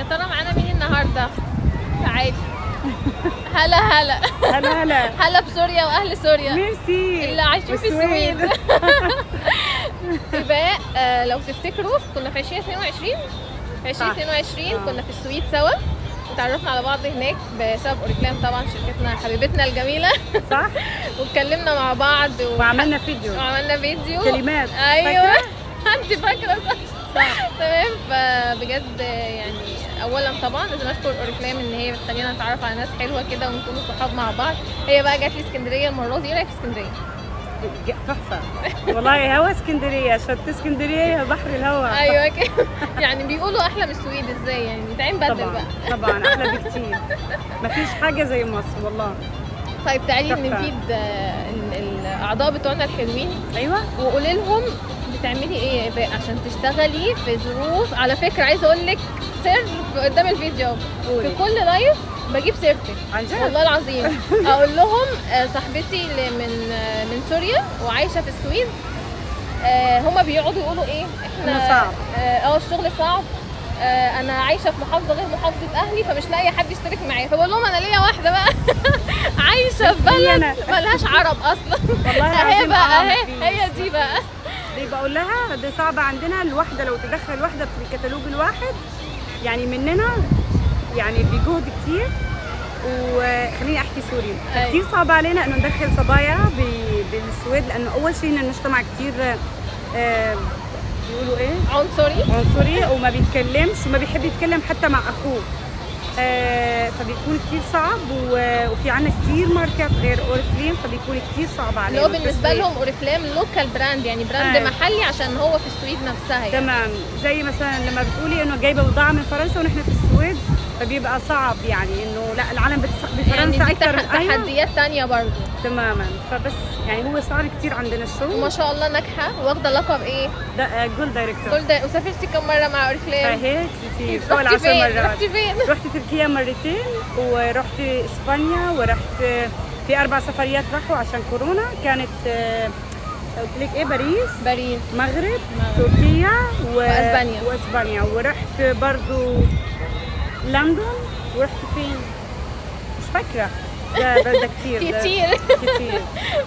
يا ترى معانا مين النهارده؟ تعالي. هلا هلا هلا هلا. هلا بسوريا واهل سوريا ميرسي. اللي عايشين في السويد. إيباء، لو تفتكروا كنا في 2022 كنا في السويد سوا، اتعرفنا على بعض هناك بسبب اوريفلام طبعا، شركتنا حبيبتنا الجميله. صح. واتكلمنا مع بعض وعملنا فيديو كلمات. ايوه انت فاكره صح. تمام. فبجد يعني اولا طبعا لازم اشكر اوريفلام ان هي بتخلينا نتعرف على ناس حلوه كده ونكون صحاب مع بعض. هي بقى جات لي اسكندريه المره دي. ايه رايك في اسكندريه؟ تحفه والله. هوا اسكندريه، شط اسكندريه، بحر الهوا. ايوه كده. يعني بيقولوا احلى من السويد. ازاي يعني؟ تعالي نبدل طبعا بقى. طبعا احلى بكتير. مفيش حاجه زي مصر والله. طيب تعالي تحفة. نفيد الاعضاء بتوعنا الحلوين. ايوه. وقولي لهم بتعملي ايه يا إيباء عشان تشتغلي في ظروف. على فكره عايزه اقول لك سر قدام الفيديو، قولي. في كل لايف بجيب سيرتك عن جد؟ والله العظيم. اقول لهم صاحبتي اللي من سوريا وعايشه في السويد، هما بيقعدوا يقولوا ايه احنا صعب. الشغل صعب. انا عايشه في محافظه غير محافظه اهلي فمش لاقي حد يشترك معايا. فبقول لهم انا ليا واحده بقى عايشه في بلد ملهاش عرب اصلا. والله اهي العظيم. بقى اهي هي دي بقى. دي بقول لها دي صعبه عندنا الواحده، لو تدخل واحده في الكتالوج الواحد يعني مننا يعني بجهد كتير. وخليني احكي سوري. أي. كتير صعب علينا انه ندخل صبايا بالسويد، لانه اول شيء ان المجتمع كتير بيقولوا ايه؟ عنصري وما بيتكلمش وما بيحب يتكلم حتى مع اخوه. فبيكون كتير صعب. وفي عنا كتير ماركات غير اوريفليم، فبيكون كتير صعب علينا. اللي هو بالنسبه لهم اوريفلام لوكال براند، يعني براند محلي عشان هو في السويد نفسها يعني. تمام. زي مثلا لما بتقولي انه جايبه بضاعه من فرنسا ونحن في السويد، فبيبقى صعب يعني انه لا العالم بتثق بفرنسا يعني دي اكثر. تحديات تانية برضو. تماما. فبس يعني هو صار كتير عندنا الشغل. وما شاء الله ناجحه. واخده لقب ايه؟ جول دايركتور. وسافرتي كم مره مع اوريفلام؟ هيك كتير فوق 10 مرات. رحتي فين؟ رحت تركيا مرتين، ورحت اسبانيا، ورحت في 4 سفريات راحوا عشان كورونا. كانت قلت لك ايه؟ باريس، مغرب، تركيا واسبانيا. ورحت برضو لندن. ورحت فين؟ مش فاكره. ده كتير.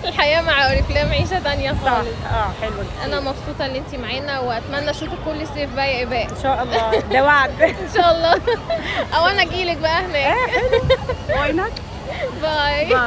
الحياه مع اوريفلام عيشه تانية خالص. صح. حلوه كتير. انا مبسوطه ان انت معانا واتمنى اشوفك كل صيف بقى يا إيباء. ان شاء الله. ده وعد. ان شاء الله. او انا اجيلك بقى هناك. حلو. واي نوت. باي.